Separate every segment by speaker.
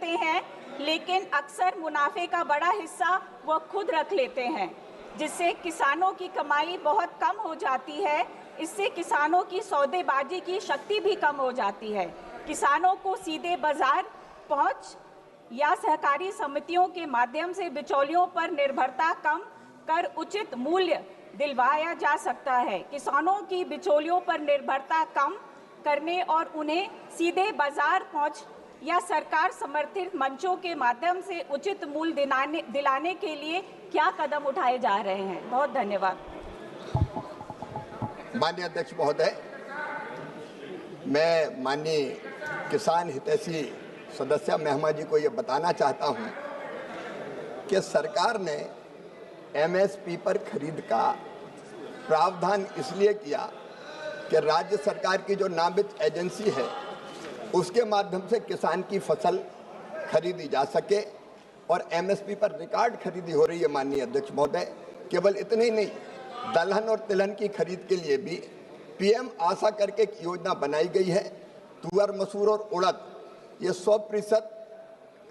Speaker 1: करते हैं, लेकिन अक्सर मुनाफे का बड़ा हिस्सा वो खुद रख लेते हैं, जिससे किसानों की कमाई बहुत कम हो जाती है। इससे किसानों की सौदेबाजी की शक्ति भी कम हो जाती है। किसानों को सीधे बाजार पहुंच या सहकारी समितियों के माध्यम से बिचौलियों पर निर्भरता कम कर उचित मूल्य दिलवाया जा सकता है। किसानों की बिचौलियों पर निर्भरता कम करने और उन्हें सीधे बाजार पहुंच या सरकार समर्थित मंचों के माध्यम से उचित मूल्य दिलाने के लिए क्या कदम उठाए जा रहे हैं? बहुत धन्यवाद।
Speaker 2: माननीय अध्यक्ष महोदय, मैं माननीय किसान हितैषी सदस्य मेहमा जी को ये बताना चाहता हूँ कि सरकार ने एमएसपी पर खरीद का प्रावधान इसलिए किया कि राज्य सरकार की जो नामित एजेंसी है उसके माध्यम से किसान की फसल खरीदी जा सके और एमएसपी पर रिकॉर्ड खरीदी हो रही है। माननीय अध्यक्ष महोदय, केवल इतने ही नहीं, दलहन और तिलहन की खरीद के लिए भी पीएम आशा करके एक योजना बनाई गई है। तुअर, मसूर और उड़द ये 100%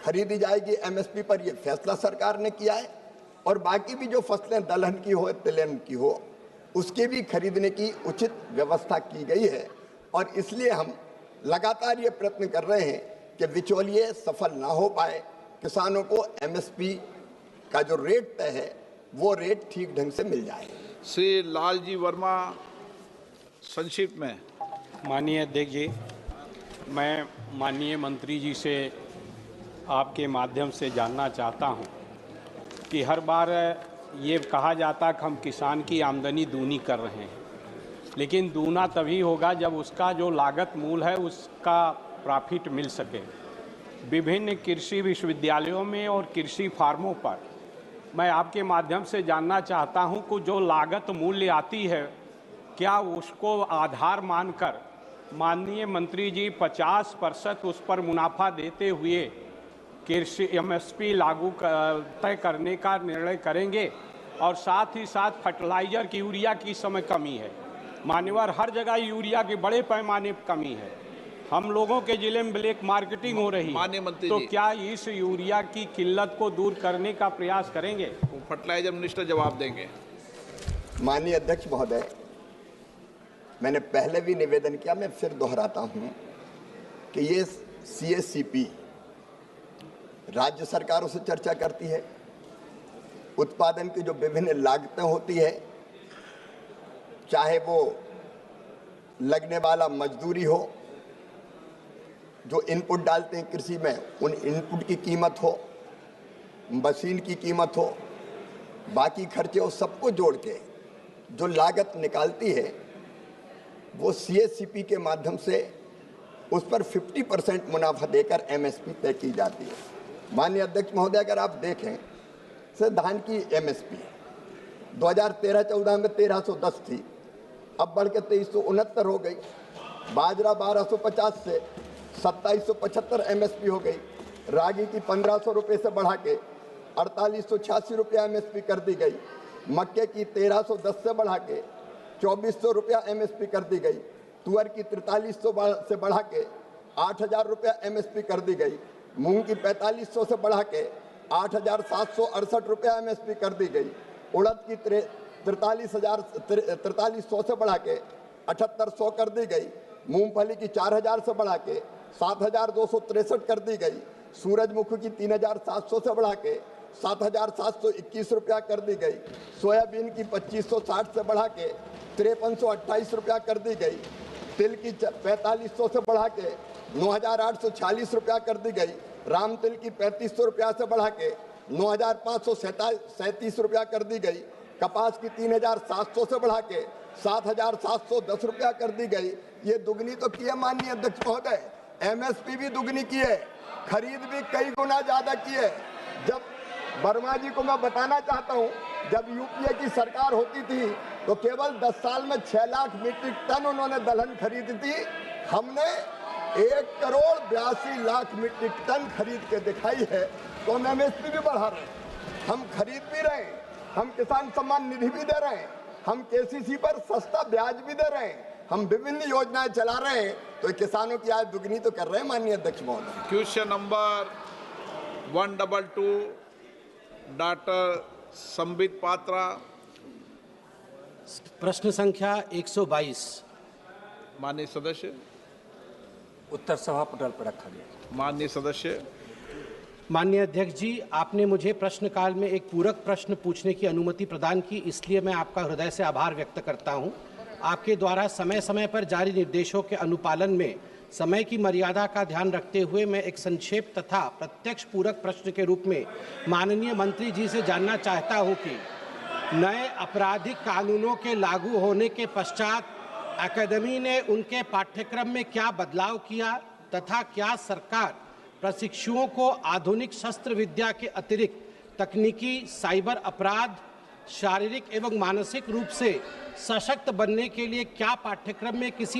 Speaker 2: खरीदी जाएगी एमएसपी पर, ये फैसला सरकार ने किया है। और बाकी भी जो फसलें दलहन की हो, तिलहन की हो, उसके भी खरीदने की उचित व्यवस्था की गई है। और इसलिए हम लगातार ये प्रयत्न कर रहे हैं कि बिचौलिए सफल ना हो पाए, किसानों को एमएसपी का जो रेट तय है वो रेट ठीक ढंग से मिल जाए।
Speaker 3: श्री लालजी वर्मा, संक्षिप्त में।
Speaker 4: माननीय अध्यक्ष जी, मैं माननीय मंत्री जी से आपके माध्यम से जानना चाहता हूं कि हर बार ये कहा जाता कि हम किसान की आमदनी दूनी कर रहे हैं, लेकिन दूना तभी होगा जब उसका जो लागत मूल है उसका प्रॉफिट मिल सके। विभिन्न कृषि विश्वविद्यालयों में और कृषि फार्मों पर मैं आपके माध्यम से जानना चाहता हूं कि जो लागत मूल्य आती है, क्या उसको आधार मानकर माननीय मंत्री जी 50% उस पर मुनाफा देते हुए कृषि एमएसपी लागू तय करने का निर्णय करेंगे? और साथ ही साथ फर्टिलाइजर की, यूरिया की समय कमी है, मान्यवर हर जगह यूरिया की बड़े पैमाने पर कमी है, हम लोगों के जिले में ब्लैक मार्केटिंग हो रही है, तो क्या इस यूरिया की किल्लत को दूर करने का प्रयास करेंगे?
Speaker 3: फर्टिलाइजर मिनिस्टर जवाब देंगे।
Speaker 2: माननीय अध्यक्ष महोदय, मैंने पहले भी निवेदन किया, मैं फिर दोहराता हूं कि ये सीएससीपी राज्य सरकारों से चर्चा करती है। उत्पादन की जो विभिन्न लागतें होती है, चाहे वो लगने वाला मजदूरी हो, जो इनपुट डालते हैं कृषि में उन इनपुट की कीमत हो, मशीन की कीमत हो, बाकी खर्चे हो, सबको जोड़ के जो लागत निकालती है वो सीएससीपी के माध्यम से उस पर 50% मुनाफा देकर एमएसपी तय की जाती है। माननीय अध्यक्ष महोदय, अगर आप देखें से धान की एमएसपी 2013-14 में 1310 थी, अब बढ़ के 2369 हो गई। बाजरा 1250 से 2775 एमएसपी हो गई। रागी की 1500 रुपये से बढ़ा के 4886 रुपया एमएसपी कर दी गई। मक्के की 1310 से बढ़ा के 2400 रुपया एमएसपी कर दी गई। तुअर की 4300 से बढ़ा के 8000 रुपया एमएसपी कर दी गई। मूंग की 4500 से बढ़ा के 8768 रुपया एमएसपी कर दी गई। उड़द की 4300 से बढ़ा के 7800 कर दी गई। मूंगफली की 4000 से बढ़ा के 7263 कर दी गई। सूरजमुखी की 3700 से बढ़ा के 7721 रुपया कर दी गई। सोयाबीन की 2560 से बढ़ा के 5328 रुपया कर दी गई। तिल की 4500 से बढ़ा के 9846 रुपया कर दी गई। राम तिल की 3500 रुपया से बढ़ा के 9537 रुपया कर दी गई। कपास की 3700 से बढ़ा के 7710 रुपया कर दी गई। ये दुगनी तो की है माननीय अध्यक्ष महोदय, एमएसपी भी दुगनी की है, खरीद भी कई गुना ज्यादा की है। जब वर्मा जी को मैं बताना चाहता हूँ, जब यूपीए की सरकार होती थी तो केवल 10 साल में 6 लाख मीट्रिक टन उन्होंने दलहन खरीदी थी। हमने 1,82,00,000 मीट्रिक टन खरीद के दिखाई है। तो हम एमएसपी भी बढ़ा रहे हैं, हम खरीद भी रहे हैं, हम किसान सम्मान निधि भी दे रहे हैं, हम केसीसी पर सस्ता ब्याज भी दे रहे हैं, हम विभिन्न योजनाएं चला रहे हैं। तो किसानों की आय दुगनी तो कर रहे हैं माननीय अध्यक्ष महोदय।
Speaker 3: Question number 122 doctor Sambit Patra.
Speaker 5: प्रश्न संख्या 122।
Speaker 3: माननीय सदस्य।
Speaker 6: उत्तर सभा पटल पर रखा गया।
Speaker 3: माननीय सदस्य।
Speaker 5: माननीय अध्यक्ष जी, आपने मुझे प्रश्नकाल में एक पूरक प्रश्न पूछने की अनुमति प्रदान की, इसलिए मैं आपका हृदय से आभार व्यक्त करता हूं। आपके द्वारा समय समय पर जारी निर्देशों के अनुपालन में समय की मर्यादा का ध्यान रखते हुए मैं एक संक्षेप तथा प्रत्यक्ष पूरक प्रश्न के रूप में माननीय मंत्री जी से जानना चाहता हूं कि नए आपराधिक कानूनों के लागू होने के पश्चात अकादमी ने उनके पाठ्यक्रम में क्या बदलाव किया तथा क्या सरकार प्रशिक्षुओं को आधुनिक शस्त्र विद्या के अतिरिक्त तकनीकी, साइबर अपराध, शारीरिक एवं मानसिक रूप से सशक्त बनने के लिए क्या पाठ्यक्रम में किसी